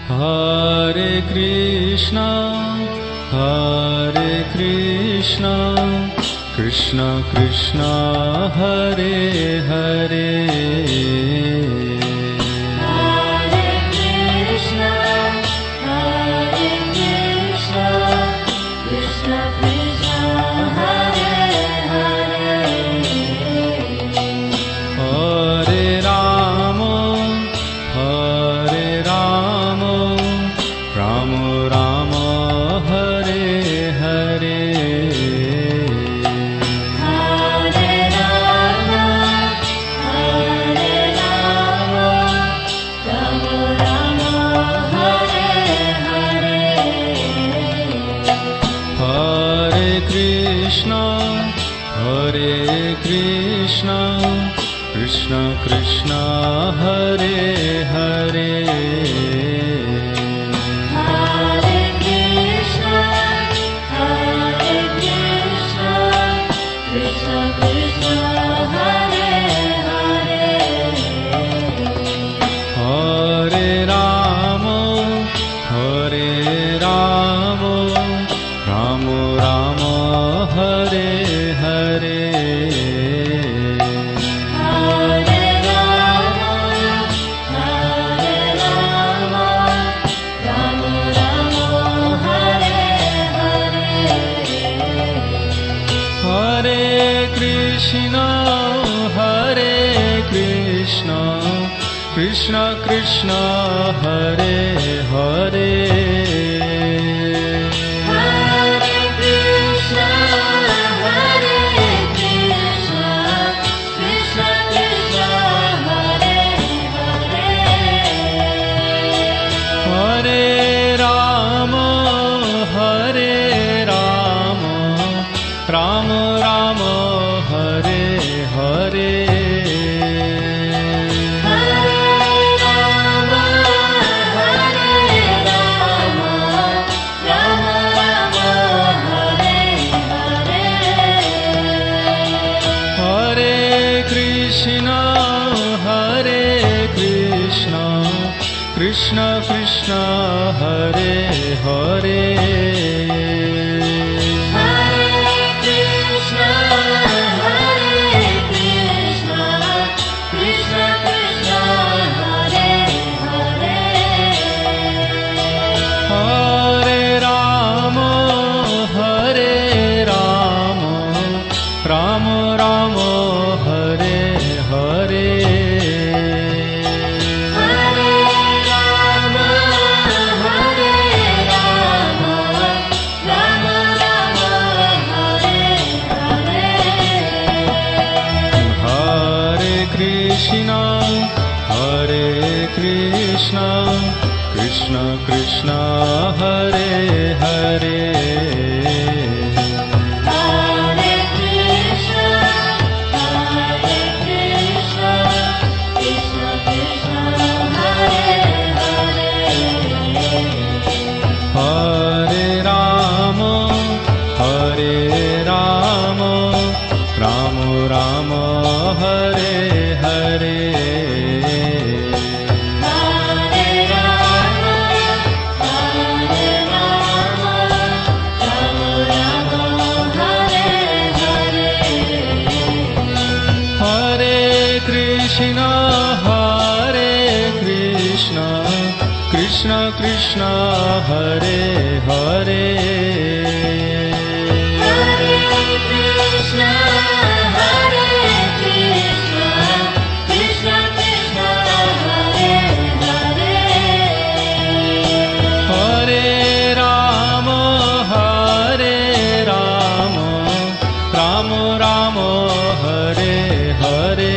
Hare Krishna, Hare Krishna, Krishna Krishna, Hare Hare. Krishna Krishna, Hare Hare. Hare Krishna, Hare Krishna, Krishna Krishna, Hare Hare. Hare Rama, Hare Rama, Rama Rama, Hare Hare. Krishna Krishna, Hare Hare. Hare Krishna, Hare Krishna, Krishna Krishna, Hare Hare. Hare Rama, Hare Rama, Rama Rama, Hare Hare. Krishna Krishna, Hare Hare. Hare Krishna, Hare Krishna, Krishna Krishna, Hare Hare. Hare Rama, Hare Rama, Rama Rama, Hare Hare. Krishna Krishna, Hare Hare. Hare Krishna, Hare Krishna, Krishna Krishna, Hare Hare. Hare Rama, Hare Rama, Rama Rama, Hare Hare. Krishna Krishna, Hare Hare. Hare Krishna, Hare Krishna, Krishna Krishna, Hare Hare. Hare Rama, Hare Rama, Rama Rama, Hare Hare.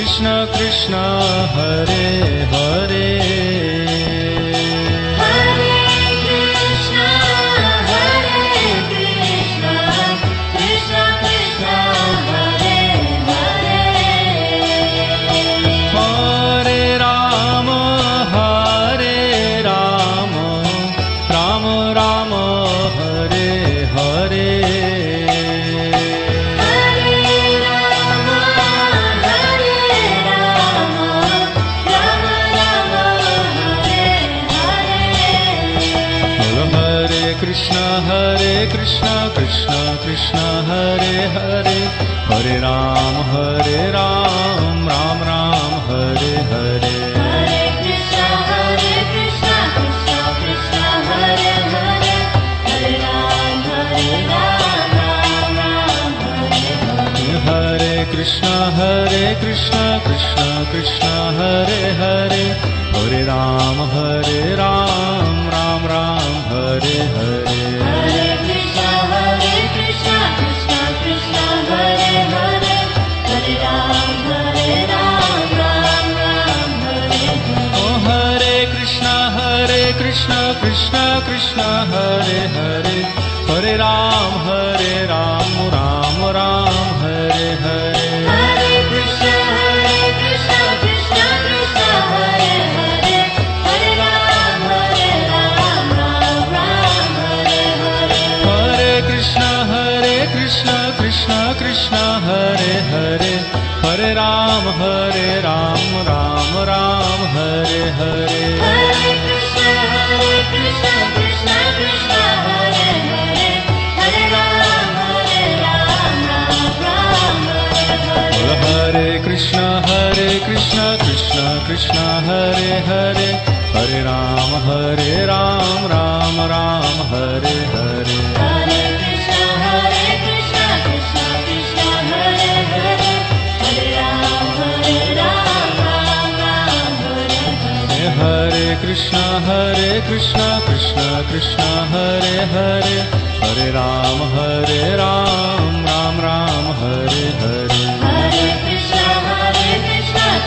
Krishna Krishna, Hare Hare. Hare Krishna, Hare Krishna, Krishna Krishna, Hare Hare. Hare Rama, हरे Krishna Krishna Krishna Hare Hare Hare Ram Ram Ram Hare Hare Hare Krishna Krishna Krishna Hare Hare Hare Ram Ram Hare Hare हरे Krishna Krishna Krishna Hare Hare Hare Ram Ram Hare Hare Hare Krishna Krishna Krishna Hare Hare Hare Ram Ram Hare Hare ओ हरे Krishna Krishna Krishna Hare Hare Hare Ram Ram Hare Hare Hare Krishna Krishna Krishna Hare Hare Hare Ram Ram Hare Hare हरे Krishna Krishna Krishna Hare Hare Hare Ram Ram Hare Hare Hare Krishna Krishna Krishna Hare Hare Hare Ram Ram Hare Hare हरे Krishna Krishna Krishna Hare Hare Hare Ram Ram Hare Hare Hare Krishna Krishna Krishna Hare Hare Hare Ram Ram Hare Hare हरे Krishna Krishna Krishna Hare Hare Hare Ram Ram Hare Hare Hare Krishna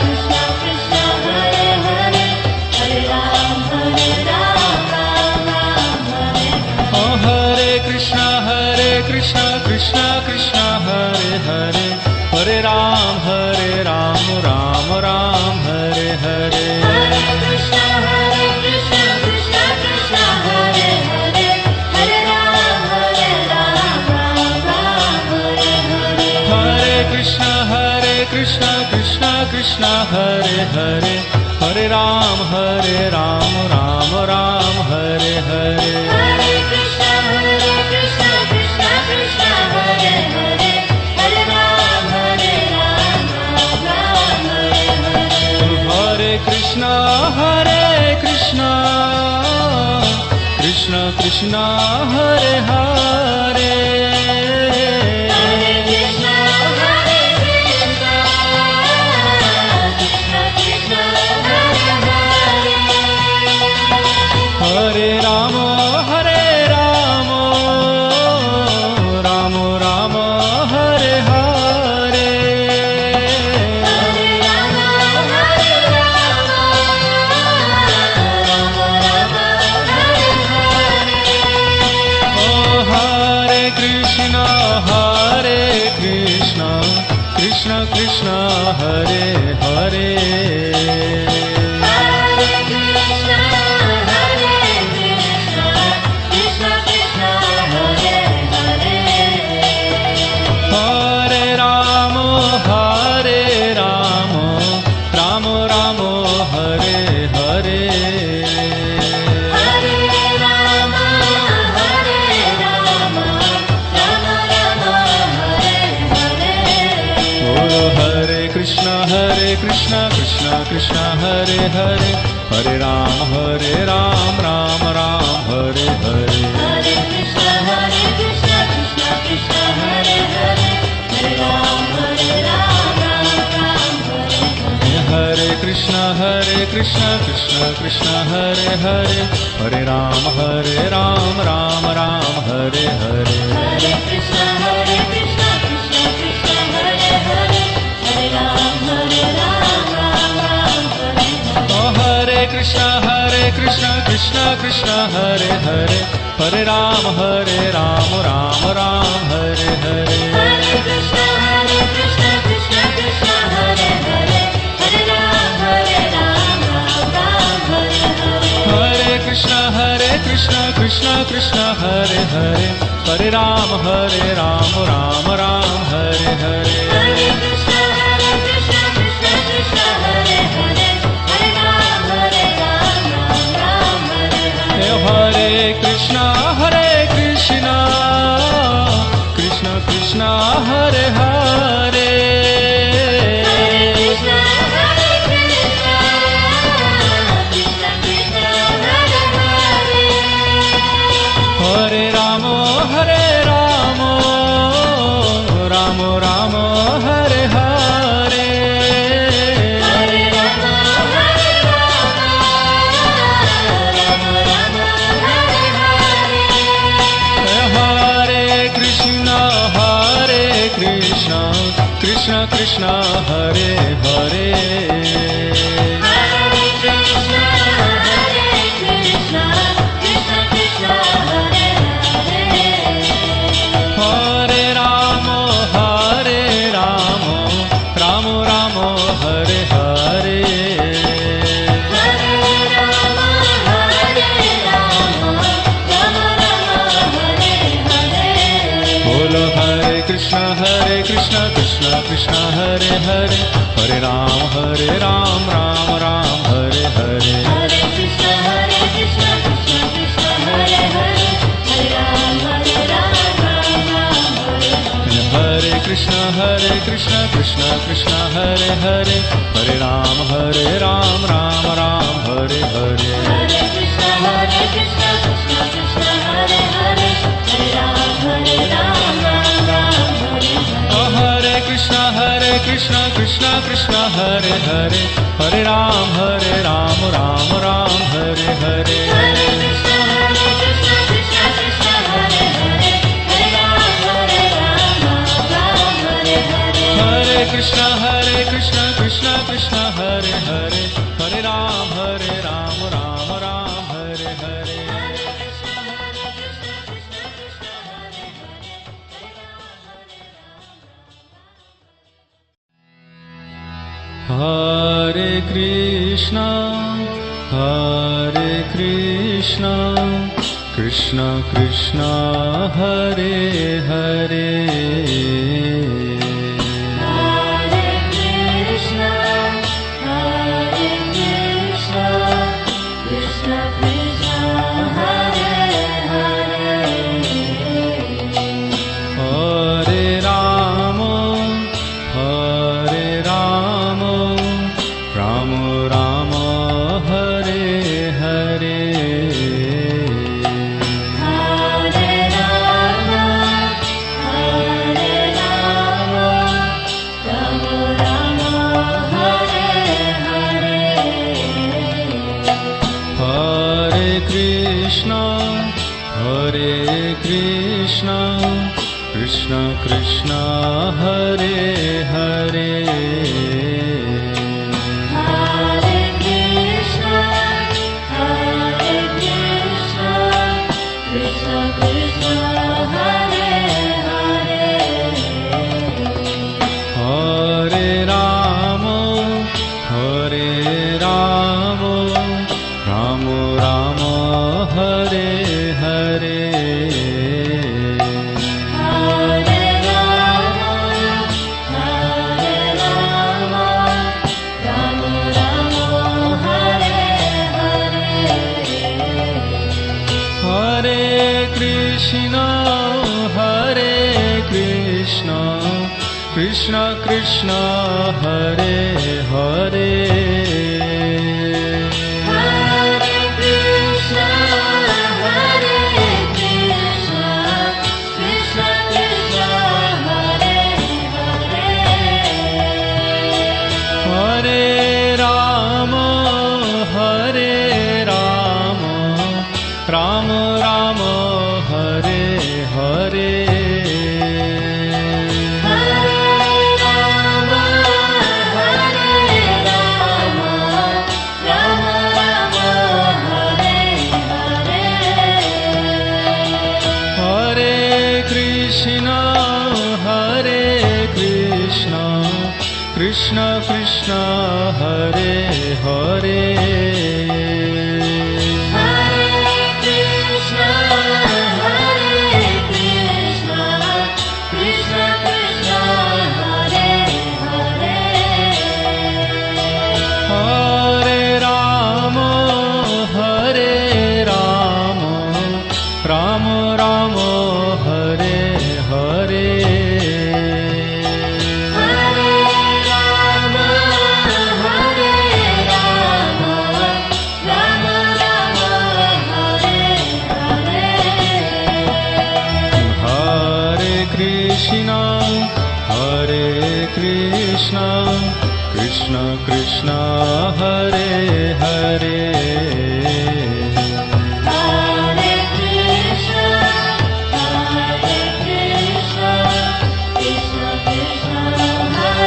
Krishna Krishna Hare Hare Hare Ram Ram Hare Hare ओ हरे Krishna Krishna Krishna Hare Hare Hare Ram Ram Hare Hare Hare Krishna Krishna Krishna Hare Hare Hare Ram Hare Hare हरे Krishna Krishna Krishna Hare Hare Hare Ram Ram Hare Hare Hare Krishna Krishna Krishna Hare Hare Hare Ram Hare हरे Krishna Krishna Krishna Hare Hare Hare Krishna Krishna Krishna Hare Hare हरे Ram Ram Ram Hare Hare Hare Rama Hare Rama Rama Rama Hare Hare ओ हरे Krishna Krishna Krishna Hare Hare Hare Krishna Krishna Krishna Hare Hare हरे Ram Ram Ram Hare Hare Hare Rama Rama Rama Hare Hare बोलो हरे Krishna Krishna Krishna Hare Hare Hare Ram Ram Hare Hare Hare Krishna Krishna Krishna Hare Hare Hare Ram Ram Hare Hare हरे Krishna Krishna Krishna Hare Hare Hare Ram Ram Hare Hare Hare Krishna Krishna Krishna Hare Hare Hare Ram Ram Hare Hare ओ हरे Krishna Krishna Krishna Hare Hare Hare Ram Ram Hare Hare Hare Krishna Krishna Krishna Hare Hare Hare Ram Ram Hare Hare हरे Krishna Krishna Krishna Hare Hare Hare Ram Ram Hare Hare Hare Krishna Krishna Krishna Hare Hare Hare Ram Ram Hare Hare हरे Krishna Krishna Krishna Hare Hare Hare Krishna, Krishna Krishna, Hare Hare. Hare Rama Rama Rama Hare Hare Hare Rama, Rama Rama, Hare Hare. Bolo Hare Krishna Krishna Krishna Hare Hare Hare Ram Ram Ram Hare Hare Hare Krishna, Krishna Krishna, Hare Hare. Hare Ram, Ram Ram, Hare Hare. Hare Krishna Krishna Krishna Hare Hare Hare Ram Ram Ram Hare Hare Hare Krishna, Krishna Krishna, Hare Hare. Hare Ram, Ram Ram, Hare Hare. Hare Krishna Krishna Krishna Hare Hare Hare Ram Ram Ram Hare Hare Hare Krishna, Krishna Krishna, Hare Hare. Hare Ram, Ram Hare Hare. Hare Krishna Krishna Krishna Hare Hare Hare Ram Ram Ram Hare Hare Hare Krishna Krishna Krishna Hare Hare Hare Krishna, Krishna Krishna, Hare Hare. Hare Rama Rama Rama Hare Hare Hare Rama, Rama Rama, Hare Hare. Hare Krishna Krishna Krishna Hare Hare Hare Krishna, Krishna Krishna, Hare Hare. Hare Rama Rama Rama Hare Hare Hare Rama, Rama Rama, Hare Hare. Hare Krishna Krishna Krishna Hare Hare Hare Krishna, Krishna Krishna, Hare Hare. Hare Rama Rama Rama Hare Hare Krishna Krishna Hare Hare Hare Krishna, Krishna Krishna, Hare Hare. Hare Rama Rama Rama Hare Hare Krishna Krishna Krishna Hare Hare Hare Krishna, Krishna Krishna, Hare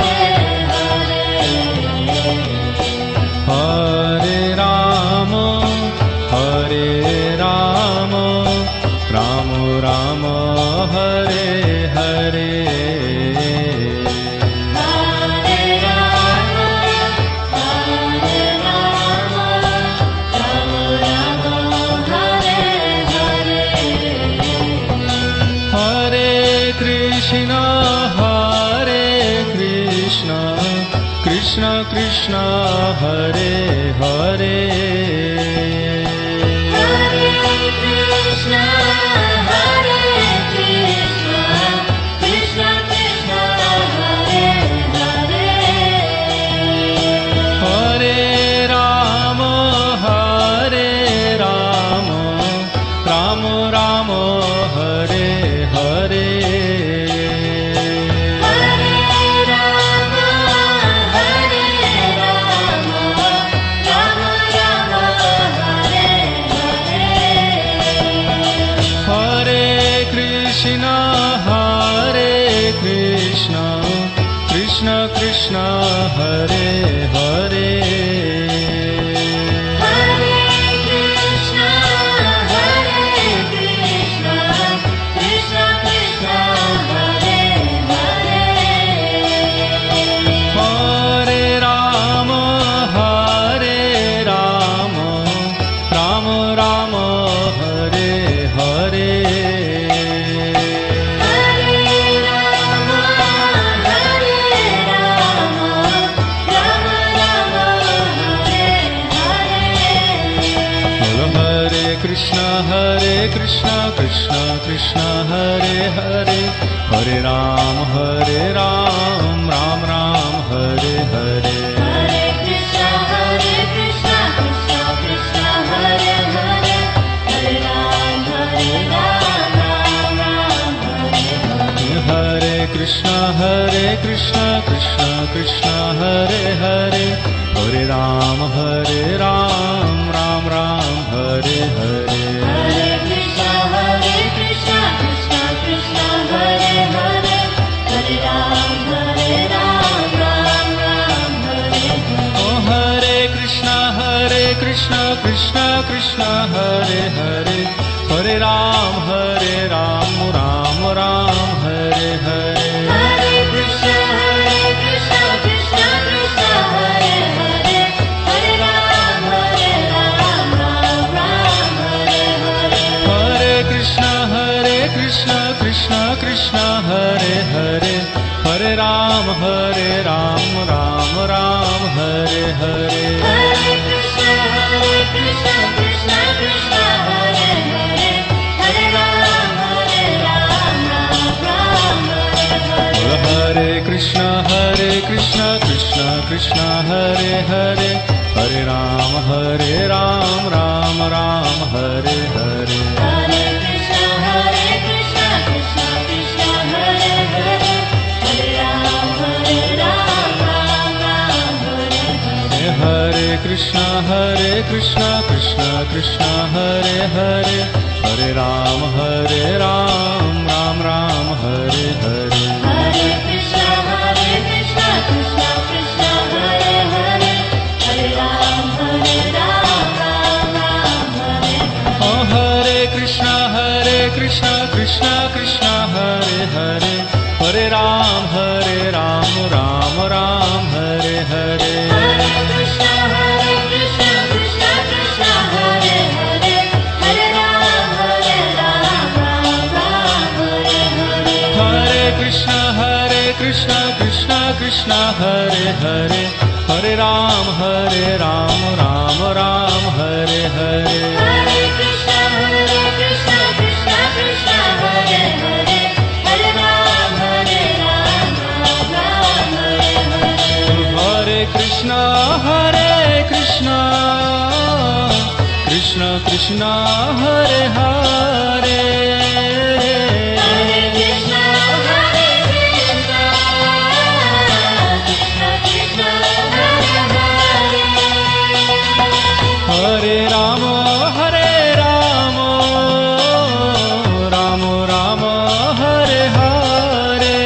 Krishna Krishna Hare Hare Hare Krishna, Hare Krishna, Krishna Krishna, Hare Hare. Hare Rama Hare Rama Rama Rama Hare Hare Krishna Krishna Hare Hare Hare Krishna, Hare Krishna, Krishna Krishna, Hare Hare. Hare Rama Hare Rama Rama Rama Hare Hare Krishna Hare Krishna Krishna Krishna Hare Hare Hare Ram Ram Ram Hare Hare Hare Krishna Krishna Krishna Hare Hare Hare Ram Ram Ram Hare Hare. Hare Krishna Krishna Krishna Hare Hare Hare Ram Ram Ram Hare Hare Hare Krishna Krishna Krishna Hare Hare Hare Ram Ram Ram Hare Hare. Oh Hare Krishna Krishna Krishna Hare Hare Hare Ram Ram Ram Hare Hare Hare Krishna Krishna Krishna Hare Hare Hare Ram Ram Ram Hare Hare. Hare Krishna Krishna Krishna Hare Hare Hare Ram Ram Ram Hare Hare Hare Krishna Krishna Krishna Hare Hare Hare Ram Ram Hare Hare. Hare Krishna Krishna Krishna Hare Hare Hare Ram Ram Ram Hare Hare Hare Krishna Krishna Krishna Hare Hare Hare Ram Ram Hare Hare. Hare Krishna Krishna Krishna Hare Hare Hare Ram Ram Ram Hare Hare Hare Krishna Krishna Krishna Hare Hare Hare Ram Ram Hare Hare. Oh Hare Krishna Krishna Krishna Hare Hare Hare Ram Ram Ram Hare Hare Hare Krishna Krishna Krishna Hare Hare Hare Ram Ram Hare Hare. Hare Krishna Krishna Krishna Hare Hare Hare Ram Ram Ram Hare Hare Hare Krishna Krishna Krishna Hare Hare Hare Ram Ram Hare Hare. Hare Krishna Krishna Krishna Hare Hare Hare Krishna Krishna Krishna Hare Hare. Hare Rama Rama Rama Hare Hare Hare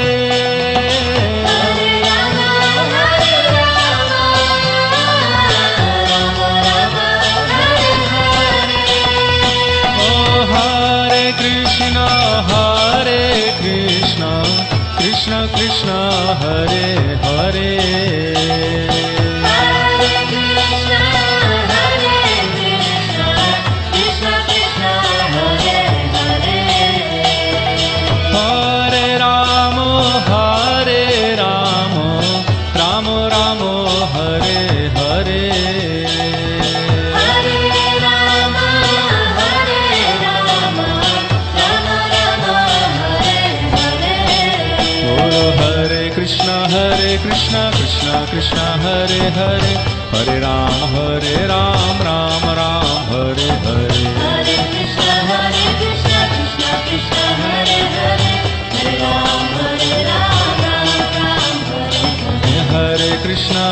Rama Rama Hare Hare. Oh Hare Krishna Krishna Krishna Hare Hare Hare Krishna Krishna Krishna Hare Hare. Hare Rama Rama हरे Hare Rama, Hare Rama, Rama Rama, Hare Hare. बोलो हरे कृष्णा कृष्णा कृष्णा हरे हरे, हरे Ram Ram Ram Hare Hare. Hare Krishna, Krishna Krishna, Hare Hare, Hare Ram, Ram Ram, Hare Hare. हरे कृष्णा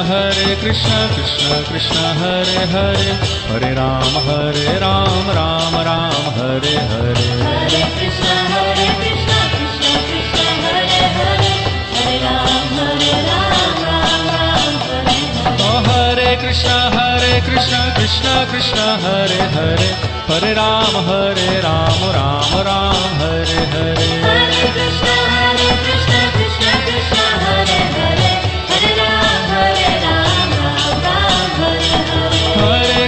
कृष्णा कृष्णा हरे हरे, हरे Ram Ram Ram Hare Hare. Hare Krishna, Krishna Krishna, Hare Hare, Hare Ram, Ram Ram, Hare Hare. हरे कृष्णा कृष्णा कृष्णा हरे हरे, हरे Ram Ram Ram Hare Hare. Hare Krishna, Krishna Krishna, Hare Hare, Hare Ram, Ram Ram, Hare Hare. हरे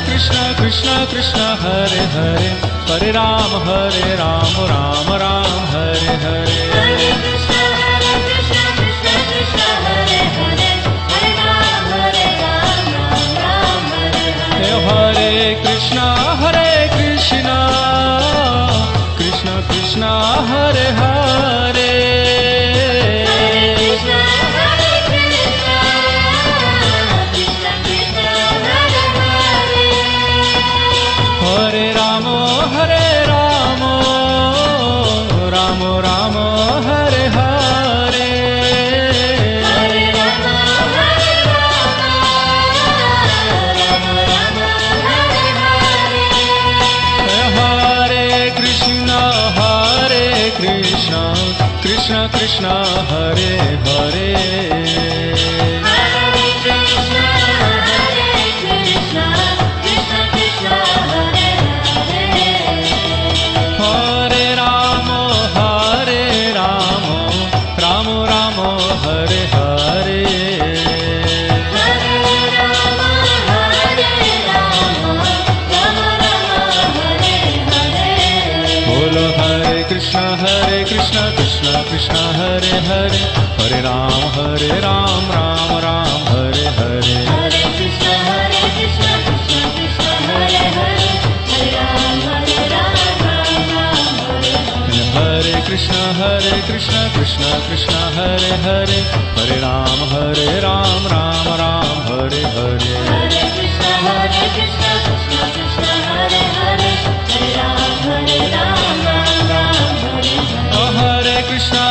कृष्णा कृष्णा कृष्णा हरे हरे, हरे Ram Ram Ram Hare Hare. Hare Krishna, Krishna Krishna, Hare Hare, Hare Ram, Ram Ram, Hare Hare. हरे Krishna Krishna Krishna Hare Hare. Hare Krishna, Krishna Krishna, Hare Hare. हरे Ram Ram Ram Hare Hare. Hare Rama, Rama Rama, Hare Hare. हरे Krishna Krishna Krishna Hare Hare. Hare Krishna, Krishna Krishna, Hare Hare. हरे Ram Ram Ram Hare Hare. Hare Rama, Rama Rama, Hare Hare. बोलो हरे कृष्णा कृष्णा हरे हरे, हरे Ram Ram Ram Hare Hare. Hare Krishna, Krishna Krishna, Hare Hare, Hare Ram, Ram Ram, Hare Hare. हरे कृष्णा कृष्णा हरे हरे, हरे Ram Ram Ram Hare Hare. Hare Krishna, Krishna Krishna, Hare Hare, Hare Ram, Ram Ram, Hare Hare.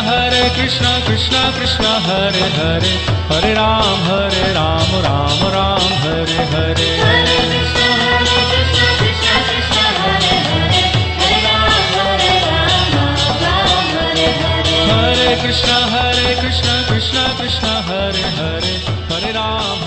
हरे कृष्णा कृष्णा हरे हरे, हरे Ram Ram Ram Hare Hare. Hare Krishna, Krishna Krishna, Hare Hare, Hare Ram, Ram Ram, Hare Hare. हरे कृष्णा कृष्णा हरे हरे, हरे Ram Ram Ram Hare Hare. Hare Krishna, Krishna Krishna, Hare Hare, Hare Ram,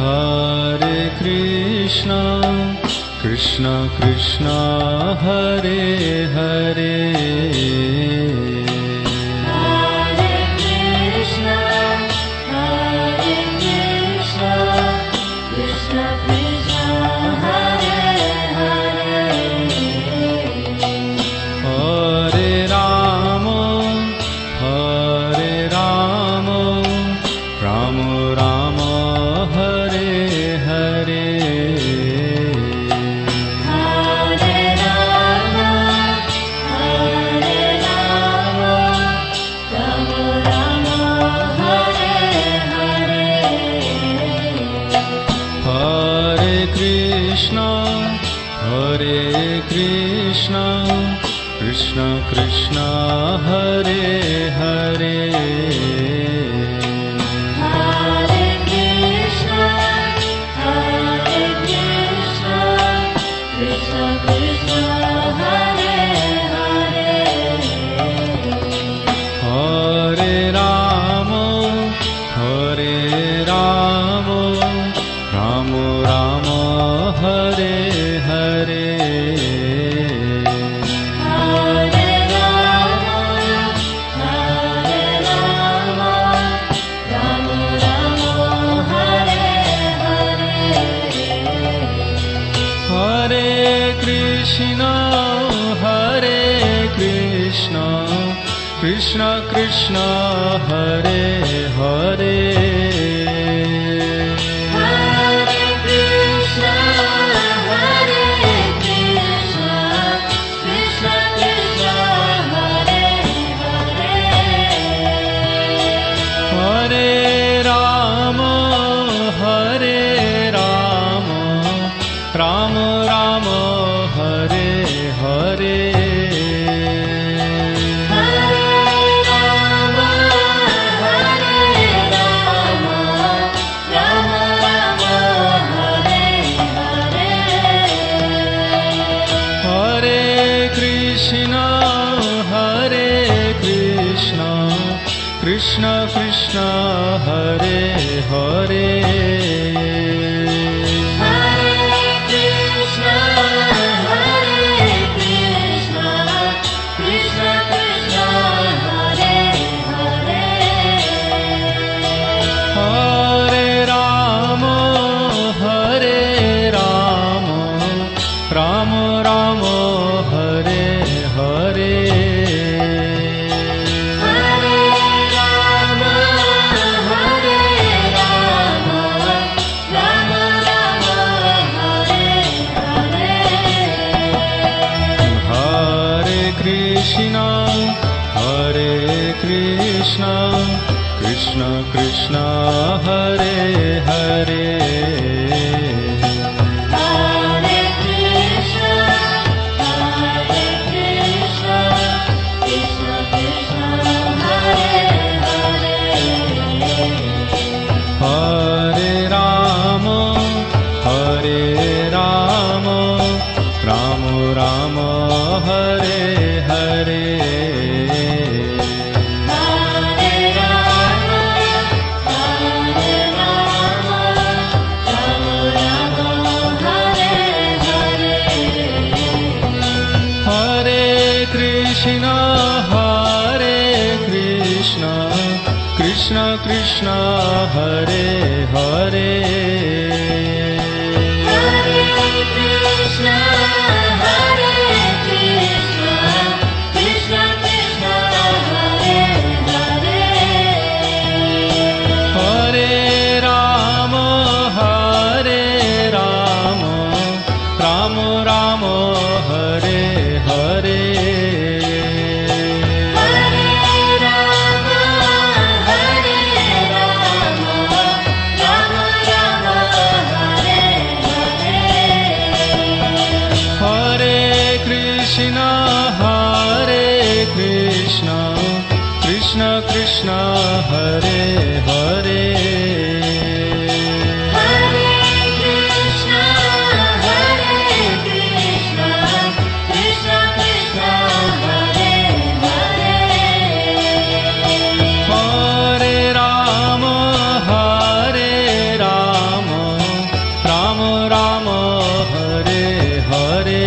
हरे Krishna Krishna Krishna Hare Hare. Hare Krishna, Krishna Krishna, Hare Hare. हरे Ram Ram Ram Hare Hare. Hare Rama, Rama Rama, Hare Hare. हरे Krishna Krishna Krishna Hare Hare. Hare Krishna, Krishna Krishna, Hare Hare. हरे Ram Ram Ram Hare Hare. Hare Rama, Krishna Krishna Hare Hare Hare Krishna, Hare Krishna, Krishna Krishna, Hare Hare. Hare Rama Hare Rama Rama Rama Hare Hare Krishna Krishna Hare Hare Hare Krishna, Hare Krishna, Krishna Krishna, Hare Hare. Hare Rama Hare Rama Rama Rama Hare Hare Krishna Krishna Hare Hare Hare Krishna, Hare Krishna, Krishna Krishna, Hare Hare. Hare Rama Hare Rama Rama Rama Hare Hare Krishna Krishna Hare Hare Hare Krishna, Hare Krishna, Krishna Krishna, Hare Hare. Hare Rama Hare Rama Rama Rama Hare Hare Krishna Krishna Hare Hare Hare Krishna, Hare Krishna, Krishna Krishna, Hare Hare. Hare Rama Hare Rama Rama Rama Hare Hare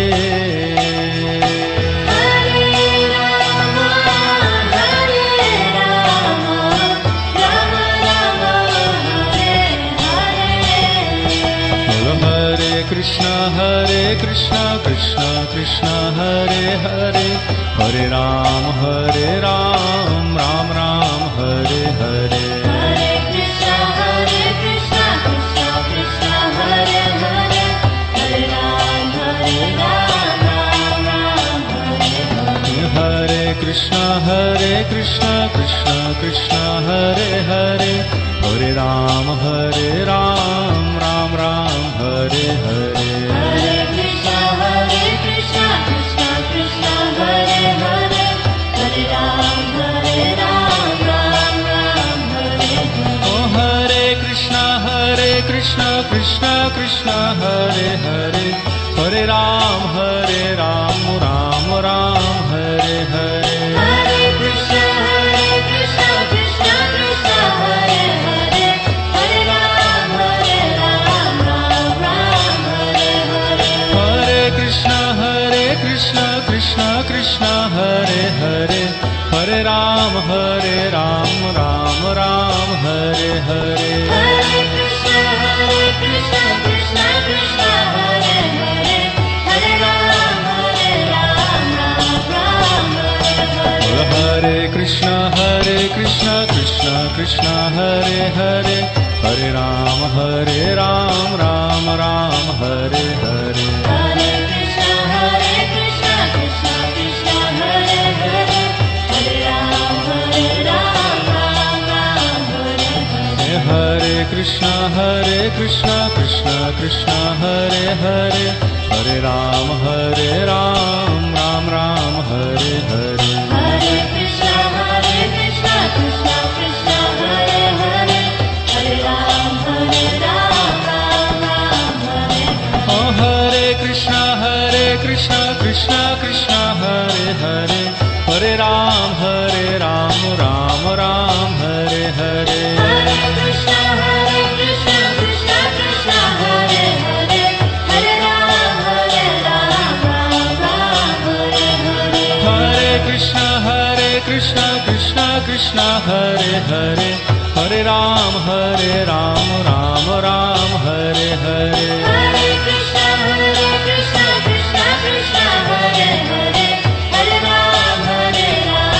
Hare Krishna Krishna Krishna Hare Hare Hare Ram Ram Ram Hare Hare Hare Krishna Krishna Krishna Hare Hare Hare Ram Ram Ram Hare Hare. Hare Krishna Krishna Krishna Hare Hare Hare Ram Ram Ram Hare Hare Hare Krishna Krishna Krishna Hare Hare Hare Ram Ram Ram Hare Hare. Oh Hare Krishna Krishna Krishna Hare Hare Hare Ram Ram Ram Hare Hare Hare Krishna Krishna Krishna Hare Hare Hare Ram Ram Hare Hare. Hare Krishna Krishna Krishna Hare Hare Hare Ram Ram Hare Hare. Hare Krishna Krishna Krishna Hare Hare Hare Ram Ram Hare Hare. Hare Krishna Krishna Krishna Krishna Hare Hare Hare Ram Ram Ram Hare Hare Hare Krishna Krishna Krishna Hare Hare Hare Ram Ram Ram Hare Hare हरे Krishna Krishna Krishna Hare Hare Hare Ram Ram Ram Hare Hare Hare Krishna Krishna Krishna Hare Hare Hare Ram Ram Ram Hare Hare हरे Krishna Krishna Krishna Hare Hare Hare Ram Ram Ram Hare Hare Hare Krishna Krishna Krishna Hare Hare Hare Ram Ram Hare Hare हरे Krishna Krishna Krishna Hare Hare Hare Ram Ram Ram Hare Hare Hare Krishna Krishna Krishna Hare Hare Hare Ram Ram Hare Hare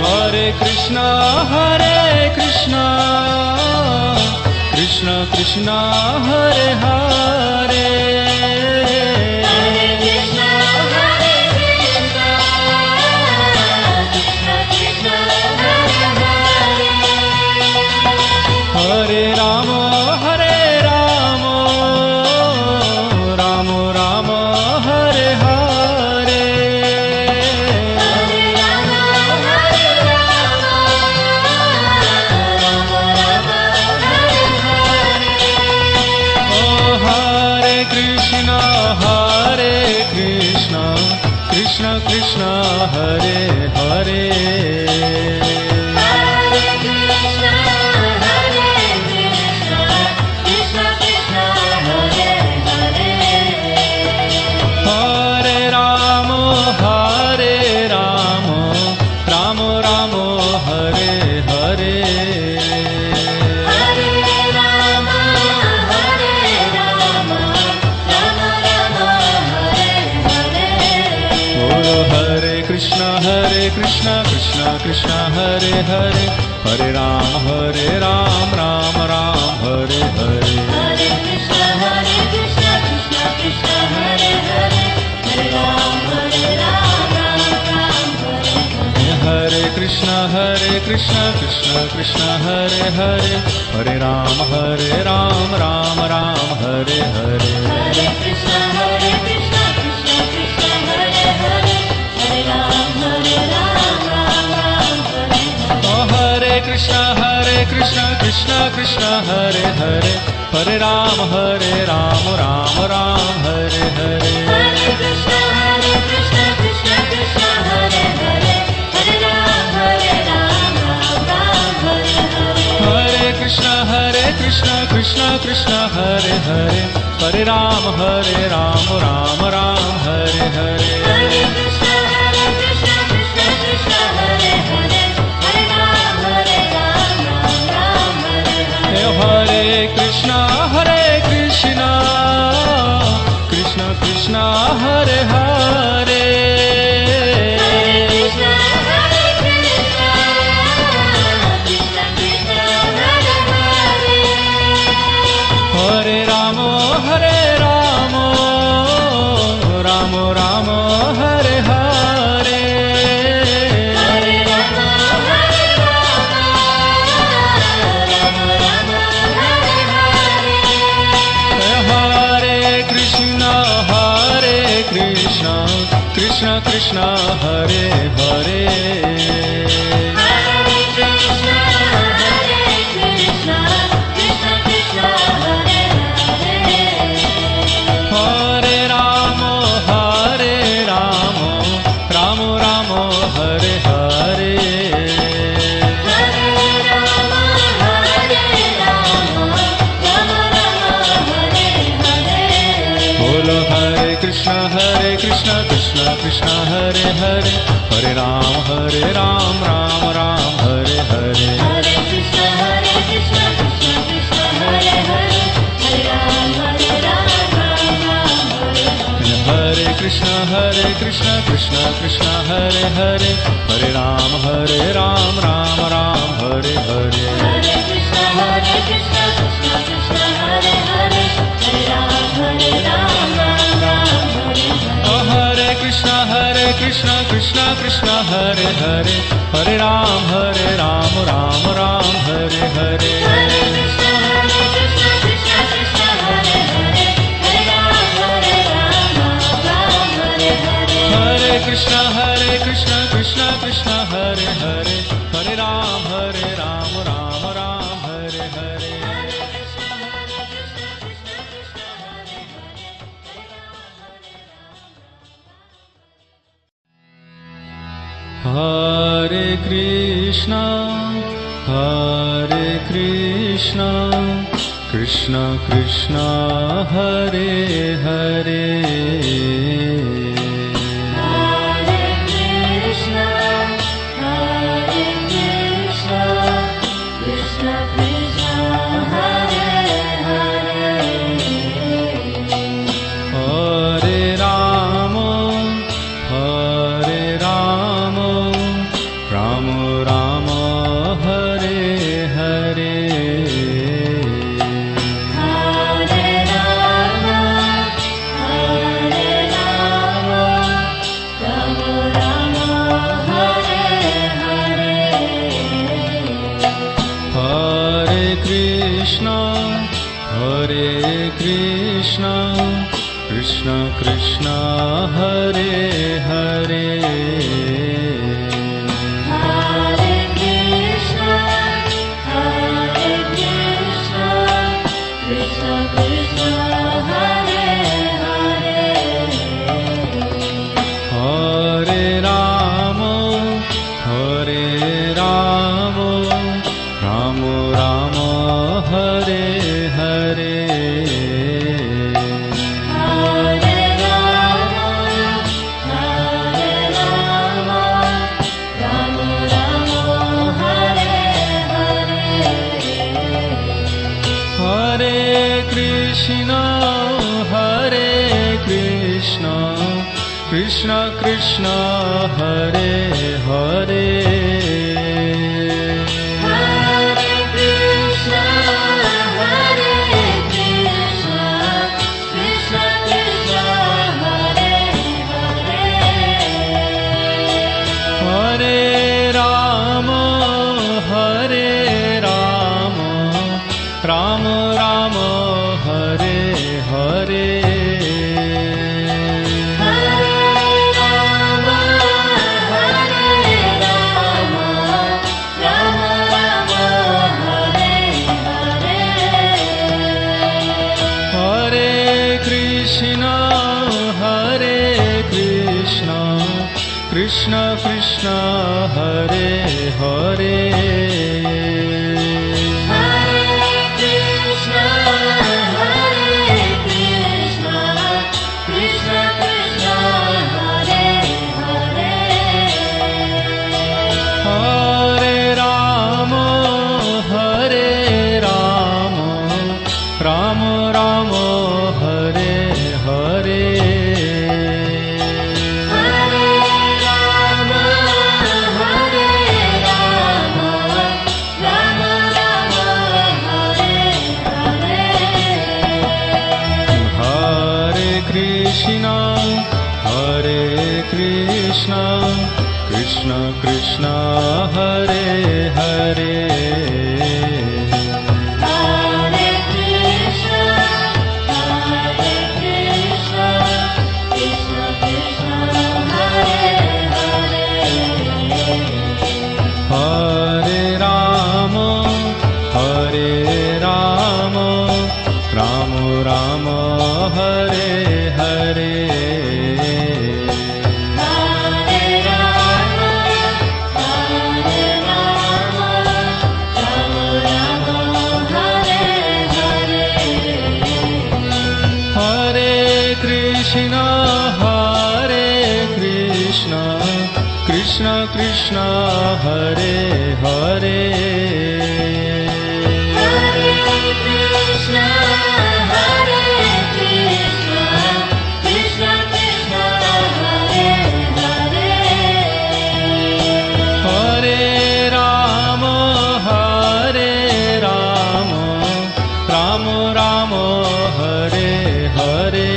हरे Krishna Krishna Krishna Hare Hare Hare Krishna Krishna Krishna Hare Hare हरे Ram Ram Ram Hare Hare Hare Rama Rama Rama Hare Hare ओ हरे Krishna Krishna Krishna Hare Hare Hare Krishna Krishna Krishna Hare Hare हरे Ram Ram Ram Hare Hare Hare Rama Rama Rama Hare Hare बोलो हरे Krishna Krishna Krishna Hare Hare Hare Ram Ram Ram Hare Hare Hare Krishna Krishna Krishna Hare Hare Hare Ram Ram Hare Hare हरे Krishna Krishna Krishna Hare Hare Hare Ram Ram Ram Hare Hare Hare Krishna Krishna Krishna Hare Hare Hare Ram Ram Hare Hare हरे Krishna Krishna Krishna Hare Hare Hare Ram Ram Ram Hare Hare Hare Krishna Krishna Krishna Hare Hare Hare Ram Ram Hare Hare हरे Krishna Krishna Krishna Hare Hare Hare Ram Ram Ram Hare Hare Hare Krishna Krishna Krishna Hare Hare Hare Ram Ram Hare Hare हरे Krishna Krishna Krishna Hare Hare Hare Krishna Krishna Krishna Hare Hare हरे Ram Ram Ram Hare Hare Hare Rama Rama Rama Hare Hare हरे Krishna Krishna Krishna Hare Hare Hare Krishna Krishna Krishna Hare Hare हरे Ram Ram Ram Hare Hare Hare Rama Rama Hare Hare बोलो हरे Krishna Krishna Krishna Hare Hare Hare Ram Ram Ram Hare Hare Hare Krishna Krishna Krishna Hare Hare Hare Ram Ram Hare Hare हरे Krishna Krishna Krishna Krishna Hare Hare Hare Ram Ram Ram Hare Hare Hare Krishna Krishna Krishna Hare Hare Hare Ram Ram Ram Hare Hare Oh Hare Krishna Krishna Krishna Hare Hare Hare Ram Ram Ram Hare Hare Hare Krishna Krishna Krishna Hare Hare Hare Ram Ram Hare Hare Hare Krishna Krishna Krishna Hare Hare Hare Ram Ram Hare Hare Hare Krishna Krishna Krishna Hare Hare Hare Krishna Krishna Krishna Hare Hare Hare Rama Ram Rama Hare Hare Hare Rama Ram Rama Hare Hare Hare Krishna Krishna Krishna Hare Hare Hare Krishna Krishna Krishna Hare Hare Hare Rama Ram Rama Hare Hare Hare Rama Ram Rama Hare Hare Hare Krishna Krishna Krishna Hare Hare Hare Krishna Krishna Krishna Hare Hare Hare Rama Ram Rama Hare Hare Krishna Krishna Hare Hare Hare Krishna Krishna Krishna Hare Hare Hare Rama Ram Rama Hare Hare Krishna Krishna Hare Hare Hare Krishna Krishna Krishna Hare Hare Hare Rama Ram Rama Hare Hare Krishna Krishna Hare Hare Hare Krishna Krishna Krishna Ram Ram Hare Hare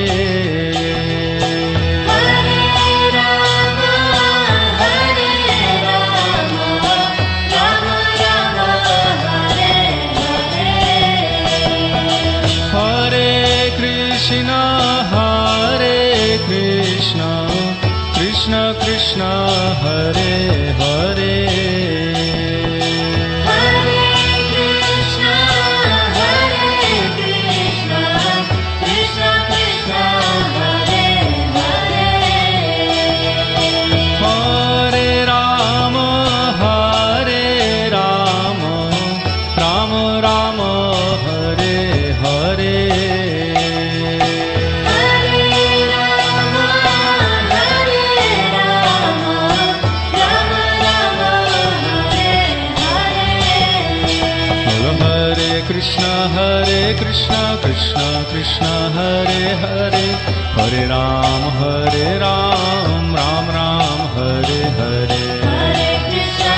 Krishna Krishna Hare Hare Hare Krishna Krishna Krishna Hare Hare Hare Ram Ram Ram Hare Hare Hare Krishna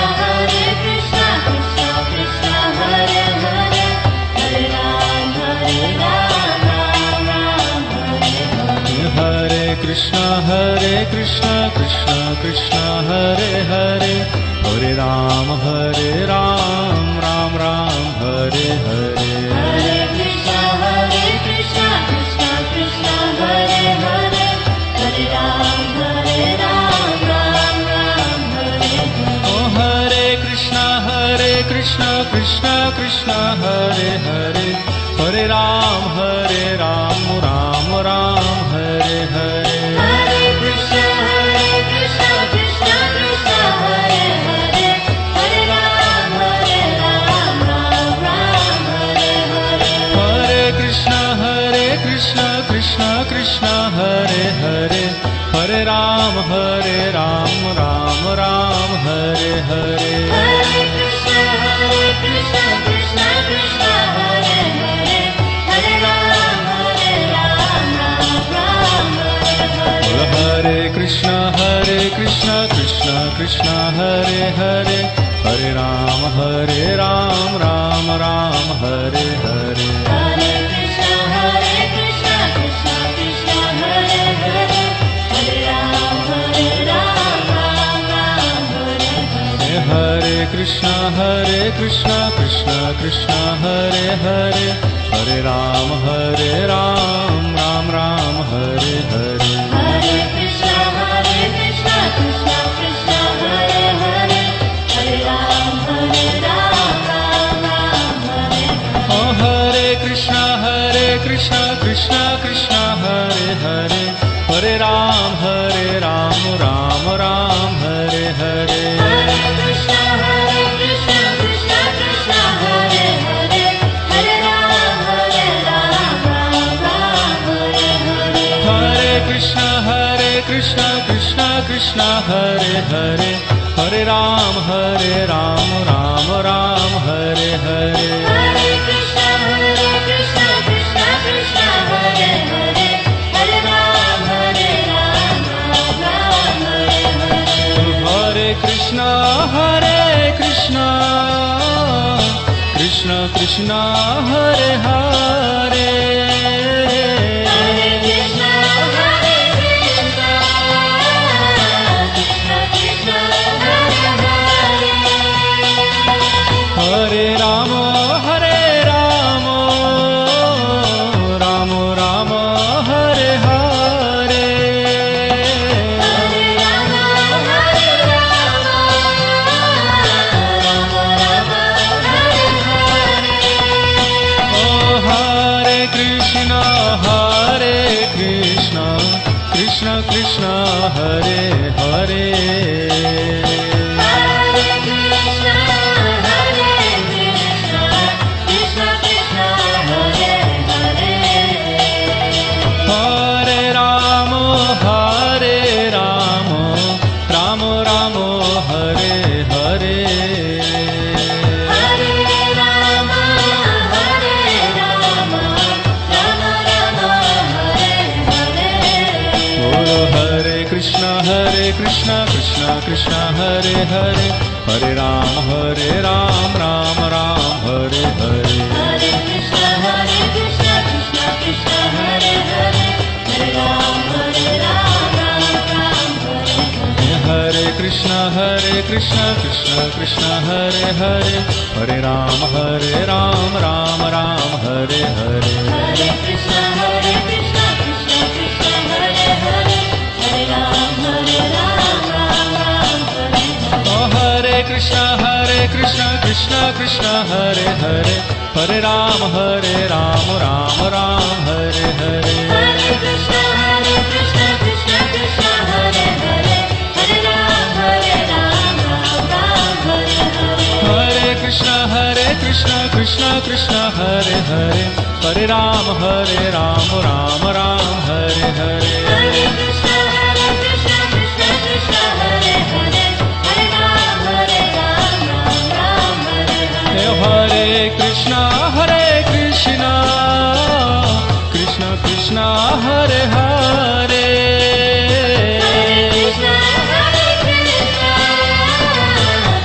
Krishna Krishna Hare Hare Hare Ram Ram Ram Hare Hare Hare Krishna Krishna Krishna Hare Hare Hare Ram Ram Ram Hare Hare Hare Krishna Krishna Krishna Hare Hare Hare Ram Ram Ram Hare Hare Hare Krishna Krishna Krishna Hare Hare Hare Ram Ram Ram Hare Hare ओ हरे कृष्ण कृष्ण कृष्ण हरे हरे हरे राम राम राम हरे हरे हरे कृष्ण कृष्ण कृष्ण हरे हरे हरे राम राम हरे हरे हरे कृष्ण कृष्ण कृष्ण हरे हरे हरे राम राम हरे हरे हरे कृष्ण कृष्ण कृष्ण हरे हरे हरे राम राम हरे हरे हरे कृष्ण कृष्ण कृष्ण हरे हरे हरे राम राम हरे हरे हरे कृष्ण कृष्ण कृष्ण हरे हरे हरे राम राम हरे हरे हरे कृष्ण कृष्ण कृष्ण हरे हरे हरे राम राम हरे हरे हरे कृष्ण कृष्ण कृष्ण हरे हरे हरे राम राम हरे ओ हरे कृष्ण कृष्ण कृष्ण हरे हरे हरे राम राम हरे हरे हरे कृष्ण कृष्ण कृष्ण हरे हरे हरे राम राम हरे हरे हरे कृष्ण कृष्ण कृष्ण हरे हरे हरे राम राम हरे हरे हरे कृष्ण कृष्ण कृष्ण हरे हरे हरे राम राम हरे हरे हरे कृष्ण कृष्ण कृष्ण हरे हरे हरे कृष्ण कृष्ण कृष्ण हरे हरे हरे राम राम राम हरे हरे हरे राम राम हरे हरे ओ हरे कृष्ण कृष्ण कृष्ण हरे हरे हरे कृष्ण कृष्ण कृष्ण हरे हरे हरे राम राम राम हरे हरे हरे राम राम राम हरे हरे बोलो हरे Krishna Krishna Krishna Hare Hare Hare Ram Ram Ram Hare Hare Hare Krishna Hare Krishna Krishna Krishna Hare Hare Hare Ram Ram Ram Hare Hare Hare Krishna Krishna Krishna Hare Hare Hare Ram Ram Ram Hare Hare. Oh Hare Krishna Krishna Krishna Hare Hare Hare Ram Ram Ram Hare Hare. Hare Krishna Krishna Krishna Hare Hare Hare Ram Ram Ram Hare Hare. Hare Krishna Krishna Krishna Hare Hare Hare Ram Ram Ram Hare Hare. Hare Krishna Krishna Krishna Hare Hare Hare Ram Ram Hare Hare. Hare Krishna Krishna Krishna Hare Hare Hare Krishna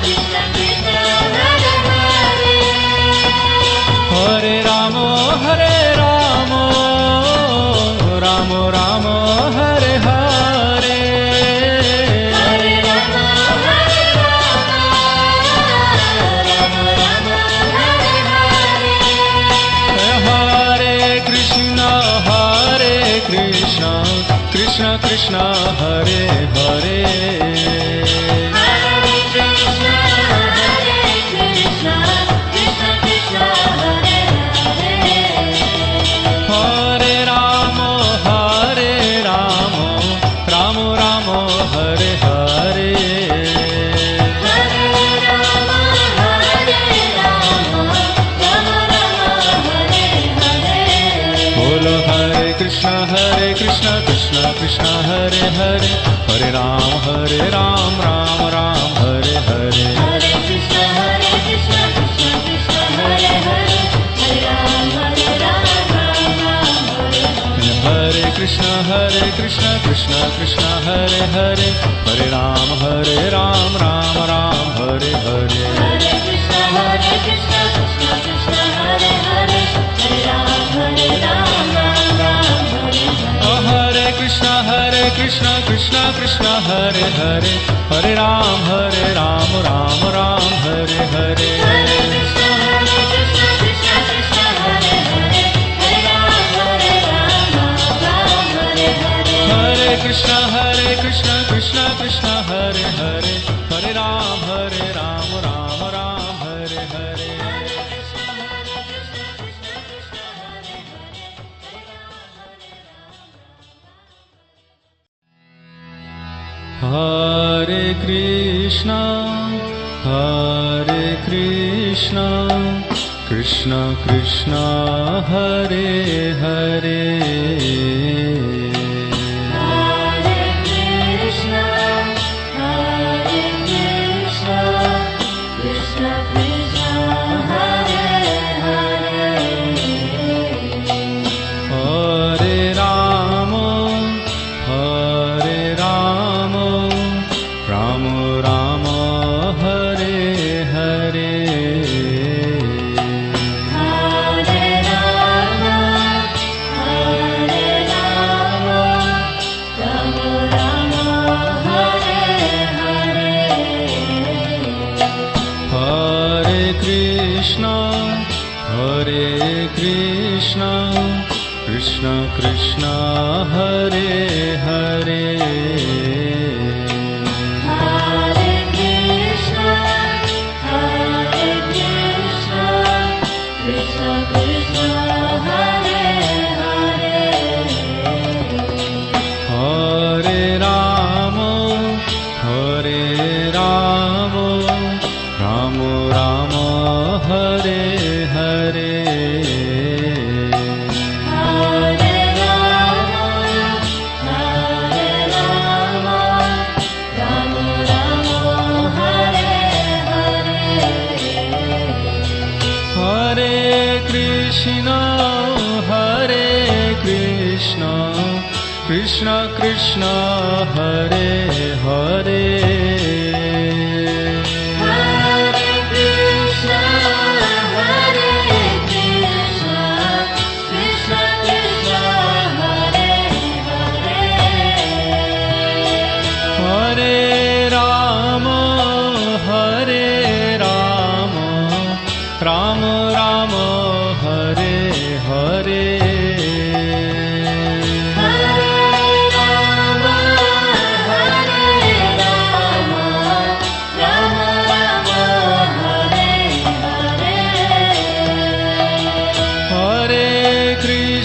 Krishna Krishna Hare Hare. Hare Ramo Ramo Ramo Hare Hare. Hare Rama Hare Rama Rama Rama Hare Hare. Hare Krishna Krishna Krishna Hare Hare. Hare Krishna Krishna Krishna Hare Hare. Hare Ramo Ramo Ramo Hare Hare. Hare Rama Hare Rama Rama Rama Hare Hare. Bolo Hare Krishna Krishna Krishna Hare Hare Hare Ram Ram Ram Hare Hare. Hare Krishna Krishna Krishna Hare Hare Hare Ram Ram Ram Hare Hare. Hare Krishna Krishna Krishna Hare Hare Hare Ram Ram Ram Hare Hare. Hare Krishna Krishna Krishna Hare Hare Hare Ram Ram Ram Hare Hare. Oh Hare Krishna Krishna Krishna Hare Hare Hare Ram Ram Ram Hare Hare. Hare Krishna Krishna Krishna Hare Hare Hare Ram Ram Hare Hare. Hare Krishna Krishna Krishna Hare Hare Hare Ram Ram Ram Hare Hare. Hare Krishna Krishna Krishna Hare Hare. Hare Krishna Krishna Krishna Hare Hare. Hare Ramo Ramo Ramo Hare Hare. Hare Rama Rama Rama Hare Hare. Hare Krishna Krishna Krishna Hare Hare. Hare Krishna Krishna Krishna Hare Hare. Hare Ramo Ramo Ramo Hare Hare. Hare Rama Rama Rama Hare Hare. Hare Krishna Krishna Krishna Hare Hare. Hare Krishna Krishna Krishna Hare Hare. Hare Ramo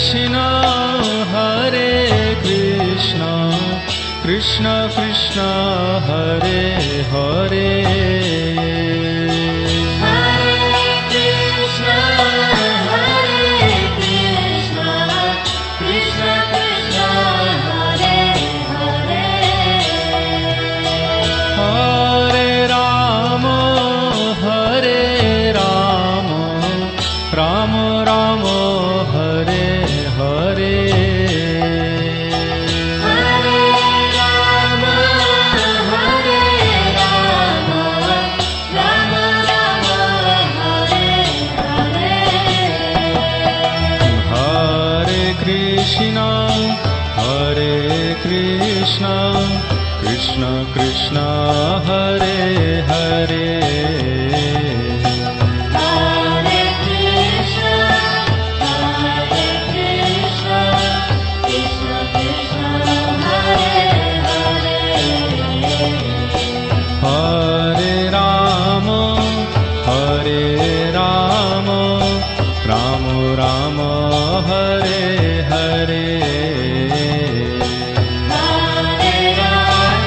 Krishna, Hare Krishna, Krishna Krishna, Hare Hare. Krishna Krishna, Hare Hare. Hare Krishna, Hare Krishna, Krishna Krishna, Hare Hare. Hare Rama, Hare Rama, Rama Rama, Hare Hare.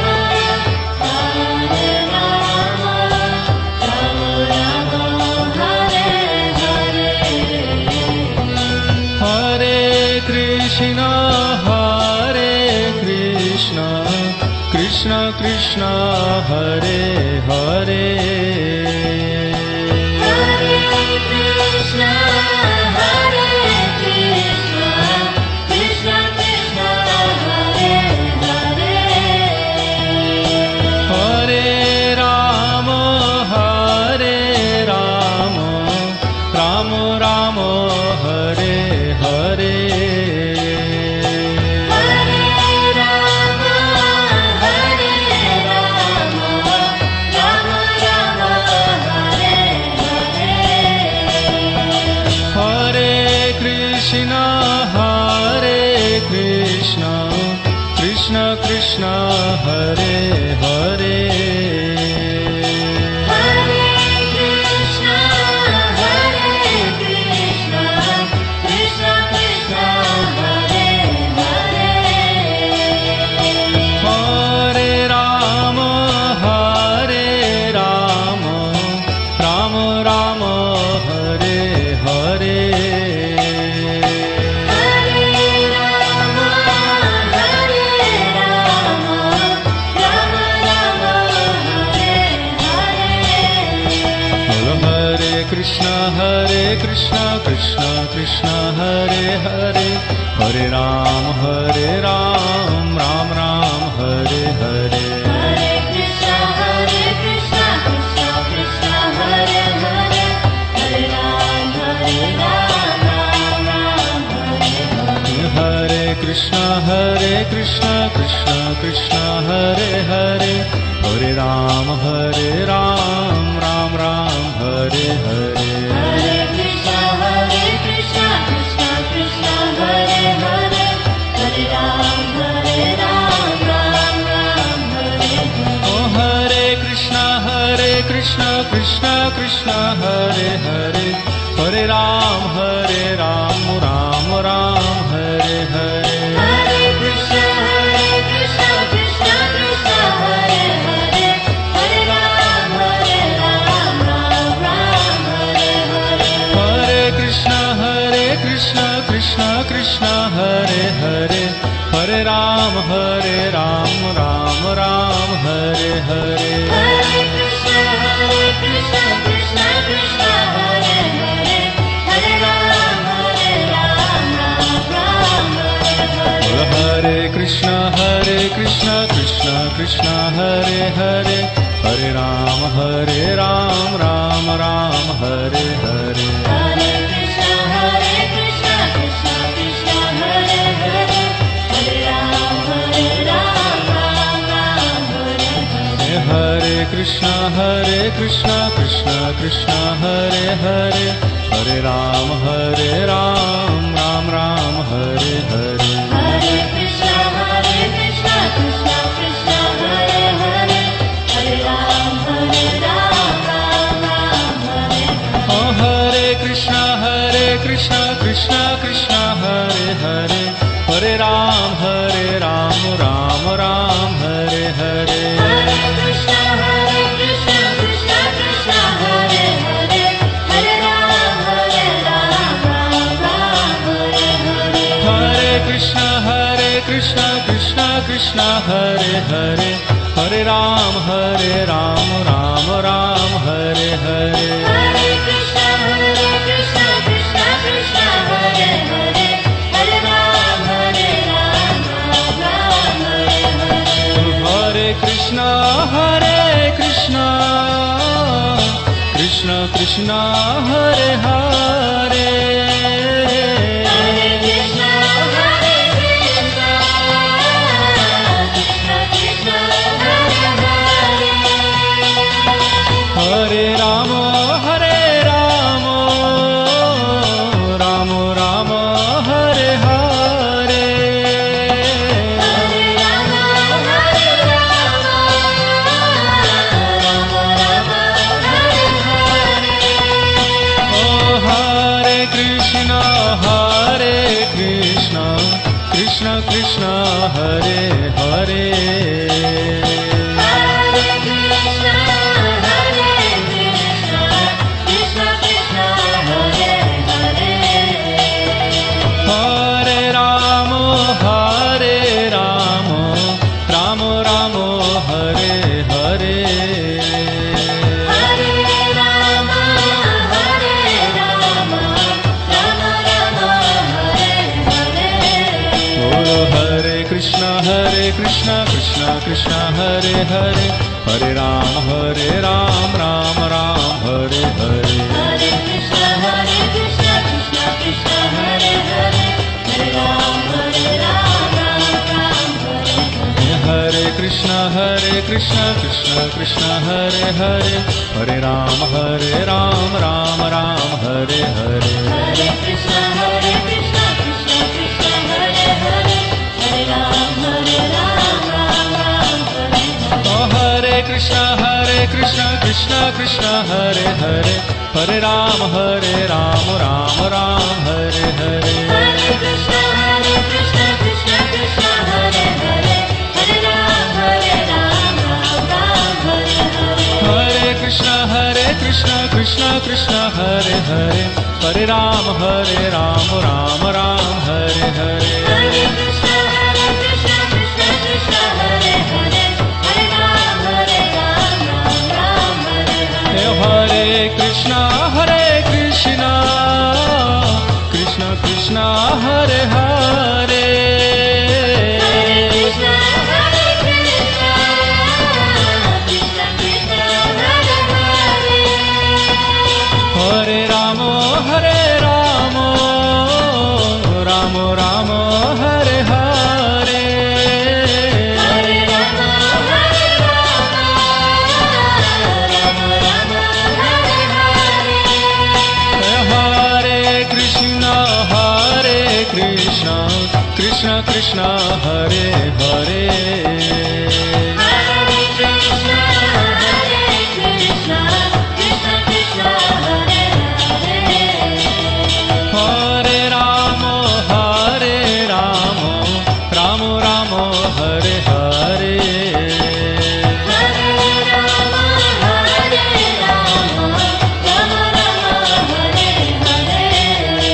Krishna Krishna, Hare Hare. Hare Krishna, Hare Krishna, Krishna Krishna, Hare Hare. Hare Rama, Hare Rama, Rama Rama, Hare Hare. Krishna Krishna, Hare Hare. Hare Krishna, Hare Krishna, Krishna Krishna, Hare Hare. Hare Rama, Hare Rama, Rama Rama, Hare Hare. Krishna, Hare Krishna, Krishna Krishna, Hare Hare. Hare Ram, Ram Ram, Hare Hare. Hare Krishna, Krishna Krishna, Hare Hare. Hare Ram, Ram Ram, Hare Hare. Hare Krishna, Krishna Krishna, Hare Hare. Hare Ram, Ram Ram, Hare Hare. Hare Krishna, Krishna Krishna, Hare Hare. Hare Ram, Ram Ram, Hare Hare. Oh Hare Krishna, Krishna Krishna, Hare Hare. Hare Ram, Ram Ram, Hare Hare. Hare Krishna, Krishna Krishna, Hare Hare. Hare Ram, Ram Ram, Hare Hare. Hare Krishna, Krishna Krishna, Hare Hare. Hare Ram, Ram Ram, Hare Hare. Hare Krishna, Krishna Krishna, Hare Hare. Hare Ram, Ram Ram, Hare Hare. Hare Krishna, Krishna Krishna, Hare Hare. Hare Ram, Ram Ram, Hare Hare. Hare Krishna, Krishna Krishna, Hare Hare. Hare Ram, Ram Ram, Hare Hare. Hare Krishna, Krishna Krishna, Hare Hare. Hare Ram, Ram Ram, Hare Hare. Hare Krishna, Krishna Krishna, Hare Hare. Hare Ram, Ram Ram, Hare Hare. Oh Hare Krishna, Krishna Krishna Krishna Hare Hare Hare Ram Ram Ram Hare Hare Hare Krishna Krishna Krishna Hare Hare Hare Ram Ram Hare Hare Hare Krishna Krishna Krishna Hare Hare Hare Ram Ram Ram Hare Hare Hare Krishna Krishna Krishna Hare Hare Hare Ram Ram Hare Hare Hare Krishna Krishna Krishna Hare Hare Hare Krishna Krishna Krishna Hare Hare Hare Rama Rama Rama Hare Hare Hare Rama Rama Hare Hare Oh Hare Krishna Krishna Krishna Hare Hare Hare Krishna Krishna Krishna Hare Hare Hare Rama Rama Rama Hare Hare Hare Rama Rama Rama Hare Hare Bolo Hare Krishna Krishna Krishna Hare Hare Hare Ram Ram Ram Hare Hare Hare Krishna Krishna Krishna Hare Hare Hare Ram Ram Ram Hare Hare Hare Krishna Krishna Krishna Hare Hare Hare Ram Ram Ram Hare Hare Hare Krishna Krishna Krishna Hare Hare Hare Ram Ram Hare Hare Oh Hare Krishna Krishna Krishna Hare Hare Hare Ram Ram Ram Hare Hare Hare Krishna Krishna Krishna Hare Hare Hare Ram Ram Hare Hare Hare Krishna Krishna Krishna Hare Hare Hare Ram Ram Ram Hare Hare Hare Krishna Krishna Krishna Hare Hare Hare Ram Ram Hare Hare Hare Krishna Krishna Krishna Hare Hare Hare Krishna Krishna Krishna Hare Hare Hare Rama Rama Rama Hare Hare Hare Rama Rama Hare Hare Hare Krishna Krishna Krishna Hare Hare Hare Krishna Krishna Krishna Hare Hare Hare Rama Rama Rama Hare Hare Hare Rama Rama Hare Hare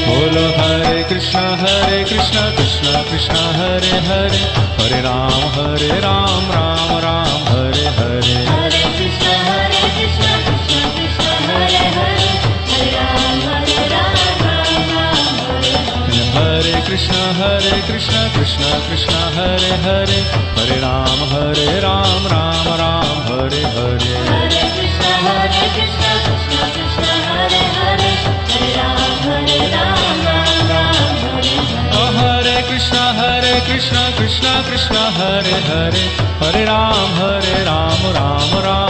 Bolo Hare Krishna Krishna Krishna Hare Hare Hare Ram Ram Ram Hare Hare Hare Krishna Krishna Krishna Hare Hare Hare Ram Ram Hare Hare Hare Krishna Krishna Krishna Hare Hare Hare Ram Ram Ram Hare Hare Hare Krishna Krishna Krishna Hare Hare Hare Ram Ram Hare Hare Hare Krishna Krishna Krishna Hare Hare Hare Ram Ram Ram